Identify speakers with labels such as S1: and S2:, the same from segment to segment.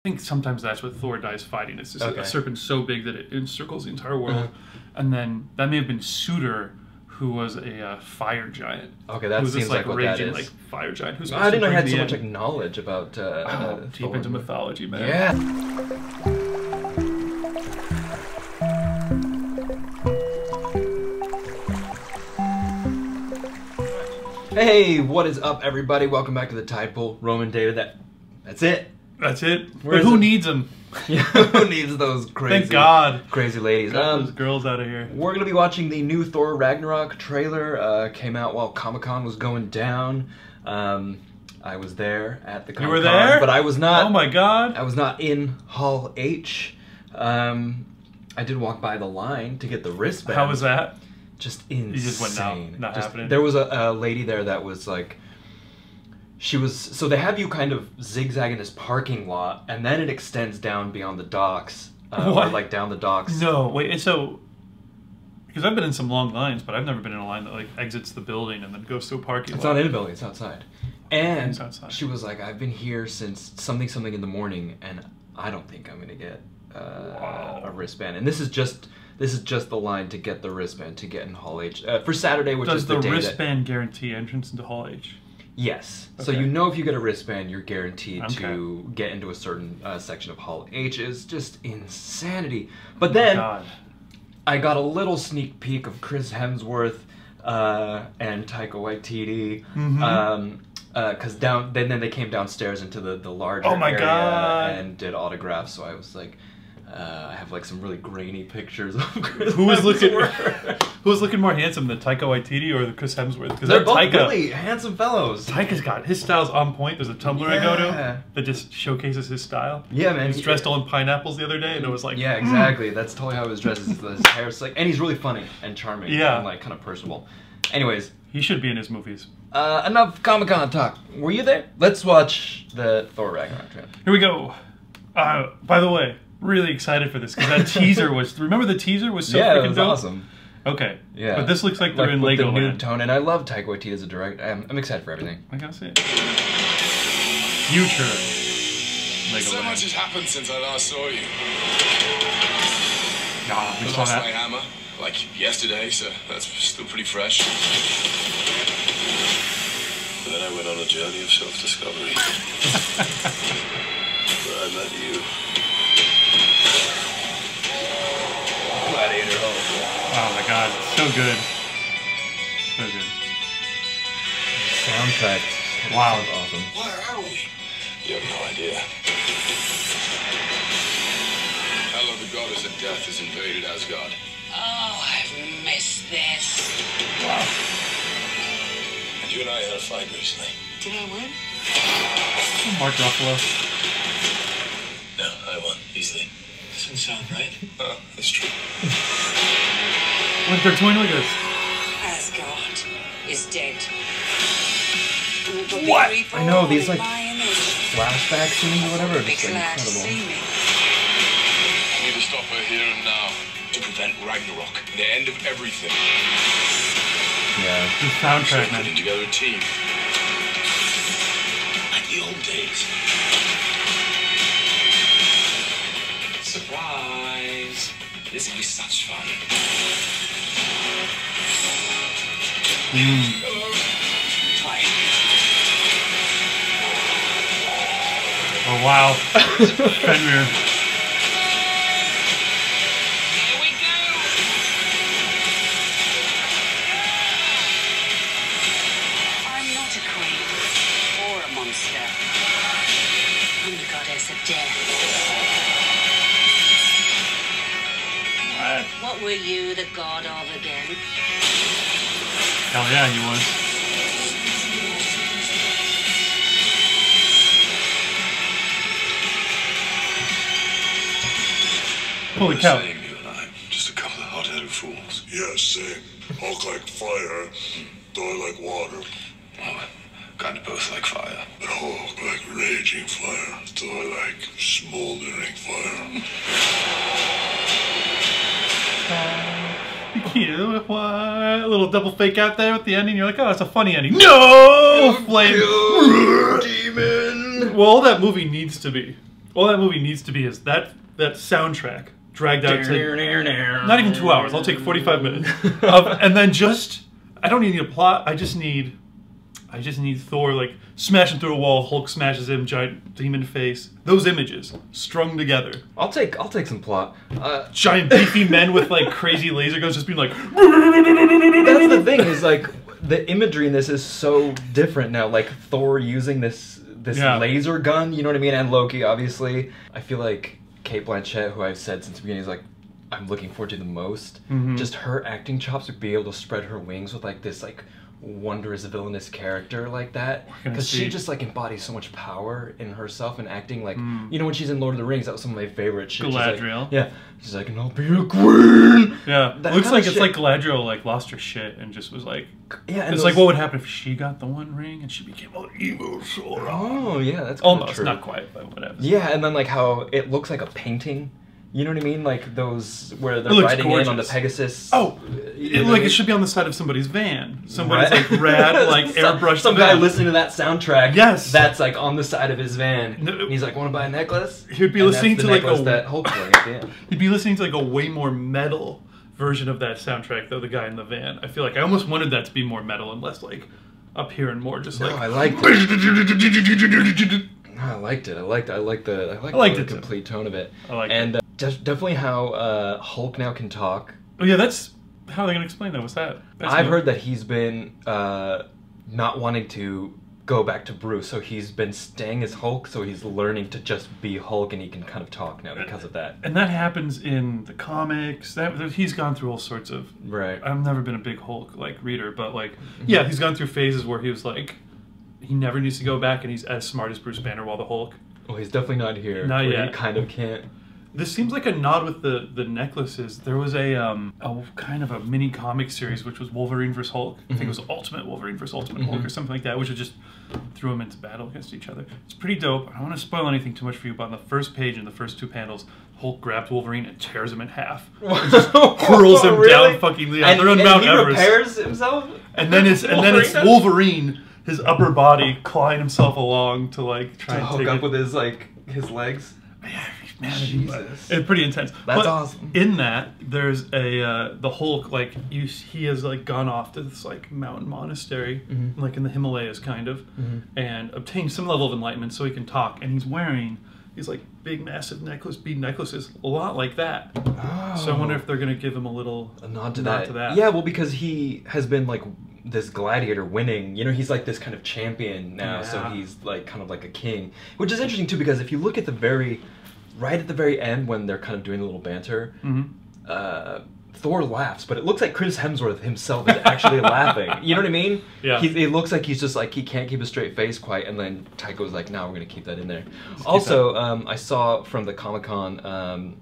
S1: think sometimes that's what Thor dies fighting. It's just a serpent so big that it encircles the entire world. And then that may have been Suitor, who was a fire giant.
S2: Okay, that seems like what
S1: raging,
S2: that is.
S1: Fire giant. Who's
S2: I didn't know he had so much like knowledge about
S1: deep into mythology, man.
S2: Yeah. Hey, what is up, everybody? Welcome back to the Tide Pool. Roman, David, that's it.
S1: That's it. But who needs them?
S2: Yeah, who needs those crazy,
S1: Thank God,
S2: crazy ladies?
S1: Get those girls out of here.
S2: We're gonna be watching the new Thor Ragnarok trailer. Came out while Comicon was going down. I was there at the Comicon.
S1: You were there,
S2: but I was not.
S1: Oh my God!
S2: I was not in Hall H. I did walk by the line to get the wristband.
S1: How was that?
S2: Just insane.
S1: You just went down. Not happening.
S2: There was a lady there that was like, so they have you kind of zigzag in this parking lot, and then it extends down beyond the docks, or like down the docks.
S1: No, wait, and so, because I've been in some long lines, but I've never been in a line that like exits the building and then goes to a parking lot.
S2: It's not in a building, it's outside. And
S1: it's outside.
S2: She was like, I've been here since something in the morning, and I don't think I'm gonna get a wristband. And this is just the line to get the wristband to get in Hall H for Saturday, which is the day.
S1: Does the wristband guarantee entrance into Hall H?
S2: Yes. Okay. So you know if you get a wristband, you're guaranteed to get into a certain section of Hall H. It's just insanity. But then I got a little sneak peek of Chris Hemsworth and Taika Waititi. Because then they came downstairs into the larger area and did autographs. So I was like, I have like some really grainy pictures of Chris
S1: Who was looking more handsome, the Taika Waititi or the Chris Hemsworth? Because
S2: they're both really handsome fellows.
S1: Taika's got his style's on point. There's a Tumblr I go to that just showcases his style.
S2: Yeah, man.
S1: He was dressed all in pineapples the other day, and it was like,
S2: yeah, exactly. That's totally how he was dressed. His hair's like, and he's really funny and charming. And like kind of personable. Anyways,
S1: he should be in his movies.
S2: Enough Comic-Con talk. Were you there? Let's watch the Thor Ragnarok trailer.
S1: Here we go. By the way, really excited for this because that teaser was. Remember the teaser was so freaking dope.
S2: Awesome.
S1: Okay.
S2: Yeah.
S1: But this looks like they're in Legoland.
S2: The new tone, and I love Taika Waititi as a director. I'm excited for everything.
S1: I gotta see it. Future. Legoland.
S3: So much has happened since I last saw you.
S1: I
S3: lost my hammer like yesterday, so that's still pretty fresh. And then I went on a journey of self-discovery. Where I met you. Gladiator Hall.
S1: Oh my God, so good. So good.
S2: The soundtrack.
S1: Wow.
S2: Awesome.
S3: Where are we? You have no idea. Hela, the goddess of death, has invaded Asgard.
S4: Oh, I've missed this.
S3: Wow. And you and I had a fight recently.
S4: Did I win?
S1: Mark Ruffalo.
S3: No, I won easily.
S4: Doesn't sound right.
S3: Oh, that's true.
S1: Look, they're toying with this.
S4: Asgard is dead.
S2: What? I know, these like flashback scenes or whatever are just like, incredible.
S3: I need to stop her here and now to prevent Ragnarok, the end of everything.
S2: Yeah.
S1: The soundtrack,
S3: man. Putting together a team. Like the old days. Surprise! This will be such fun. Hello. Hi.
S1: Oh wow. Fenrir.
S4: Here we go. I'm not a queen or a monster. I'm the goddess of death. What were you the god of again?
S1: Hell yeah, he was. Holy cow.
S3: Same, you and I. Just a couple of hot-headed fools.
S5: Yeah, same. Hulk like fire, Thor like water.
S3: Oh, kind of both like fire.
S5: But Hulk like raging fire, Thor like smoldering fire.
S1: Cute. What? A little double fake out there at the ending. You're like, oh, it's a funny ending. No! Flame.
S2: Demon.
S1: Well, all that movie needs to be, all that movie needs to be is that soundtrack dragged out to not even 2 hours. I'll take 45 minutes, and then just I don't need a plot. I just need Thor like smashing through a wall. Hulk smashes him. Giant demon face. Those images strung together.
S2: I'll take some plot.
S1: Giant beefy men with like crazy laser guns just being like.
S2: That's the thing is like the imagery in this is so different now. Like Thor using this laser gun. You know what I mean? And Loki, obviously. I feel like Cate Blanchett, who I've said since the beginning, is like I'm looking forward to the most. Just her acting chops to be able to spread her wings with like this like wondrous villainous character like that, because she just like embodies so much power in herself and acting like you know when she's in Lord of the Rings, that was some of my favorite shit.
S1: Galadriel.
S2: She's like, and I'll be a queen.
S1: Yeah, looks like it's like Galadriel like lost her shit and just was like, it's like what would happen if she got the One Ring and she became an evil Sora.
S2: Oh yeah, that's
S1: almost
S2: true.
S1: Not quite, but whatever.
S2: Yeah, and then like how it looks like a painting. You know what I mean? Like those where they're riding in on the Pegasus.
S1: Oh, it should be on the side of somebody's van. Somebody's like rad, like airbrushed.
S2: Some guy listening to that soundtrack.
S1: Yes,
S2: that's like on the side of his van. And he's like, "Want to buy a necklace?"
S1: He'd be listening to like
S2: that Hulk wearing at the end.
S1: He'd be listening to like a way more metal version of that soundtrack, though. The guy in the van. I feel like I almost wanted that to be more metal and less like up here and more just like.
S2: I liked it. I liked it. I liked the complete tone of it.
S1: I liked
S2: it. Definitely how Hulk now can talk.
S1: Oh yeah, that's how are they gonna explain that? What's that?
S2: I've heard that he's been not wanting to go back to Bruce, so he's been staying as Hulk, so he's learning to just be Hulk, and he can kind of talk now because of that.
S1: And that happens in the comics. He's gone through all sorts of.
S2: Right.
S1: I've never been a big Hulk like reader, but like yeah, he's gone through phases where he was like, he never needs to go back, and he's as smart as Bruce Banner while the Hulk.
S2: Well, he's definitely not here.
S1: Not yet.
S2: He kind of can't.
S1: This seems like a nod with the necklaces. There was a kind of a mini comic series which was Wolverine vs. Hulk. I think it was Ultimate Wolverine vs. Ultimate Hulk or something like that, which was just threw them into battle against each other. It's pretty dope. I don't want to spoil anything too much for you, but on the first page in the first 2 panels, Hulk grabs Wolverine and tears him in half. Just hurls him down fucking they're on Mount Everest.
S2: He repairs himself?
S1: And then it's Wolverine, his upper body, clawing himself along to like try
S2: to
S1: and
S2: hook
S1: take
S2: up with his legs.
S1: Yeah, man,
S2: Jesus.
S1: It's pretty intense.
S2: That's awesome.
S1: In that, there's the Hulk, like he has like gone off to this like mountain monastery, like in the Himalayas, kind of, and obtained some level of enlightenment so he can talk. And he's wearing these like big, massive bead necklaces, a lot like that. Oh. So I wonder if they're gonna give him a nod to that.
S2: Yeah, well, because he has been like this gladiator winning, you know, he's like this kind of champion now, so he's like kind of like a king, which is interesting too, because if you look at right at the very end when they're kind of doing a little banter, Thor laughs, but it looks like Chris Hemsworth himself is actually laughing. You know what I mean?
S1: Yeah.
S2: It looks like he's just like, he can't keep a straight face quite, and then Taika was like, no, we're going to keep that in there. Also, I saw from the Comicon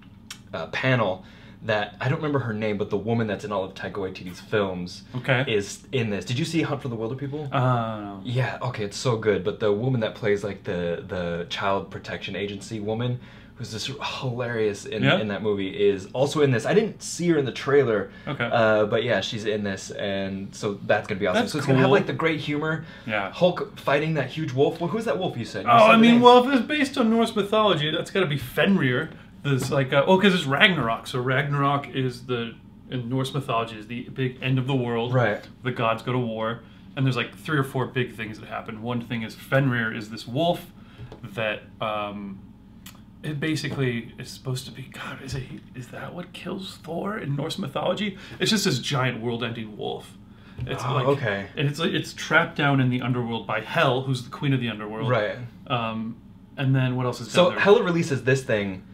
S2: panel that, I don't remember her name, but the woman that's in all of Taika Waititi's films is in this. Did you see Hunt for the Wilder People?
S1: No.
S2: Yeah, okay, it's so good, but the woman that plays like the Child Protection Agency woman, who's just hilarious in that movie, is also in this. I didn't see her in the trailer, but yeah, she's in this, and so that's gonna be awesome. So it's gonna have like the great humor.
S1: Yeah.
S2: Hulk fighting that huge wolf. Well, who's that wolf you said?
S1: Well, if it's based on Norse mythology, that's got to be Fenrir. There's like, because it's Ragnarok. So Ragnarok is in Norse mythology is the big end of the world.
S2: Right.
S1: The gods go to war, and there's like 3 or 4 big things that happen. One thing is Fenrir is this wolf that. It basically is supposed to be, God, is that what kills Thor in Norse mythology? It's just this giant world-ending wolf. It's and it's trapped down in the underworld by Hel, who's the queen of the underworld.
S2: Right.
S1: And then what else is
S2: so
S1: down there?
S2: Hela releases this thing,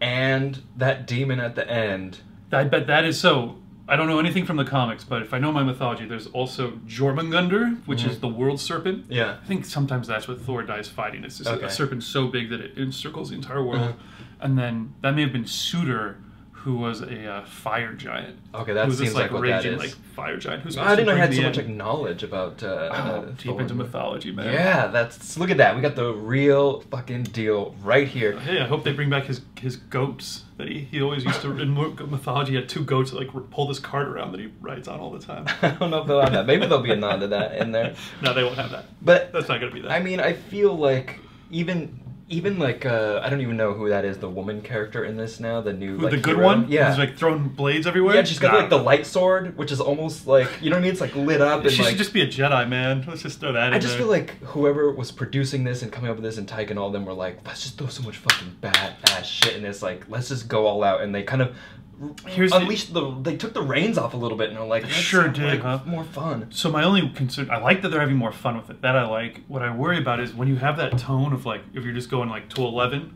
S2: and that demon at the end.
S1: I bet that is so. I don't know anything from the comics, but if I know my mythology, there's also Jormungandr, which is the world serpent.
S2: Yeah.
S1: I think sometimes that's what Thor dies fighting. It's just a serpent so big that it encircles the entire world. And then that may have been Suitor, who was a fire giant.
S2: Okay, that seems like what
S1: raging,
S2: that is.
S1: fire giant. Who's
S2: I didn't know I had so much like knowledge about
S1: deep into mythology, man.
S2: Yeah, look at that. We got the real fucking deal right here.
S1: Hey, I hope they bring back his goats that he always used to in mythology. He had 2 goats that like pull this cart around that he rides on all the time.
S2: I don't know if they'll have that. Maybe there'll be a nod to that in there.
S1: No, they won't have that.
S2: But
S1: that's not gonna be that.
S2: I mean, I feel like even even like I don't even know who that is. The woman character in this now, the new like,
S1: the good
S2: hero.
S1: one.
S2: Yeah,
S1: who's like throwing blades everywhere.
S2: Yeah, she's got like the light sword, which is almost like you know what I mean. It's like lit up. And
S1: she
S2: like,
S1: should just be a Jedi, man. Let's just throw that in
S2: I just
S1: there.
S2: feel like whoever was producing this and coming up with this, and Taika and all of them were like, let's just throw so much fucking badass shit in this. Like, let's just go all out, and they kind of. They took the reins off a little bit and are like,
S1: sure did,
S2: like, more fun.
S1: So my only concern, I like that they're having more fun with it. That I like. What I worry about is when you have that tone of like, if you're just going like to 11,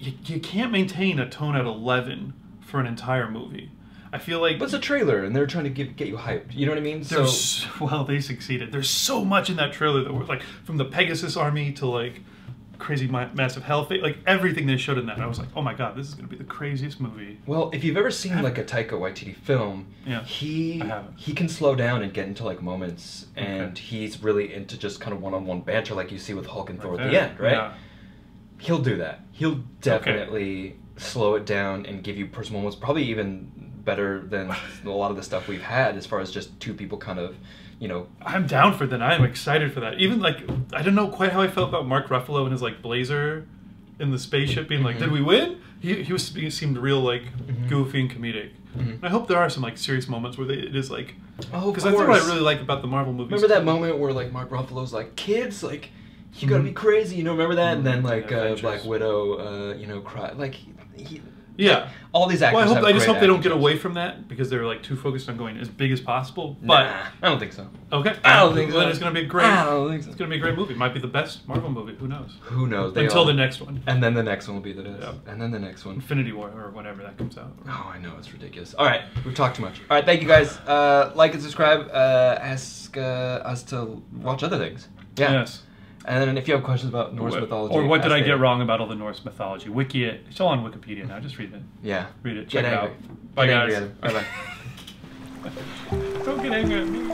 S1: you can't maintain a tone at 11 for an entire movie. I feel like...
S2: But it's a trailer, and they're trying to get you hyped. You know what I mean?
S1: Well, they succeeded. There's so much in that trailer that were like, from the Pegasus Army to like crazy massive hell, like everything they showed in that, I was like, oh my god, this is going to be the craziest movie.
S2: Well, if you've ever seen like a Taika Waititi film, he can slow down and get into like moments, and he's really into just kind of one-on-one banter like you see with Hulk and Thor at the end, right? Yeah. He'll do that. He'll definitely slow it down and give you personal moments, probably even better than a lot of the stuff we've had as far as just two people kind of, you know. I'm
S1: down for that. I'm excited for that. Even like, I don't know quite how I felt about Mark Ruffalo and his like blazer in the spaceship being like, did we win? He seemed real like goofy and comedic. And I hope there are some like serious moments where it is like, because that's what I really like about the Marvel movies.
S2: Remember that moment where like Mark Ruffalo's like, kids, like, you gotta be crazy, you know, remember that? And then like Black Widow, you know, cry, like,
S1: yeah,
S2: all these actors.
S1: Well, I just hope they don't get away from that because they're like too focused on going as big as possible. But
S2: I don't think so.
S1: Okay,
S2: I don't think so.
S1: Then it's gonna be a great.
S2: I don't think so.
S1: It's gonna be a great movie. It might be the best Marvel movie. Who knows?
S2: Who knows?
S1: Until the next one.
S2: And then the next one will be and then the next one.
S1: Infinity War or whatever that comes out.
S2: Oh, I know, it's ridiculous. All right, we've talked too much. All right, thank you guys. Like and subscribe. Ask us to watch other things. Yeah.
S1: Yes.
S2: And then if you have questions about Norse mythology...
S1: Or what did I get wrong about all the Norse mythology? Wiki it. It's all on Wikipedia now. Just read it.
S2: Yeah.
S1: Read it. Check it out. Bye, guys.
S2: Bye-bye.
S1: Don't get angry at me.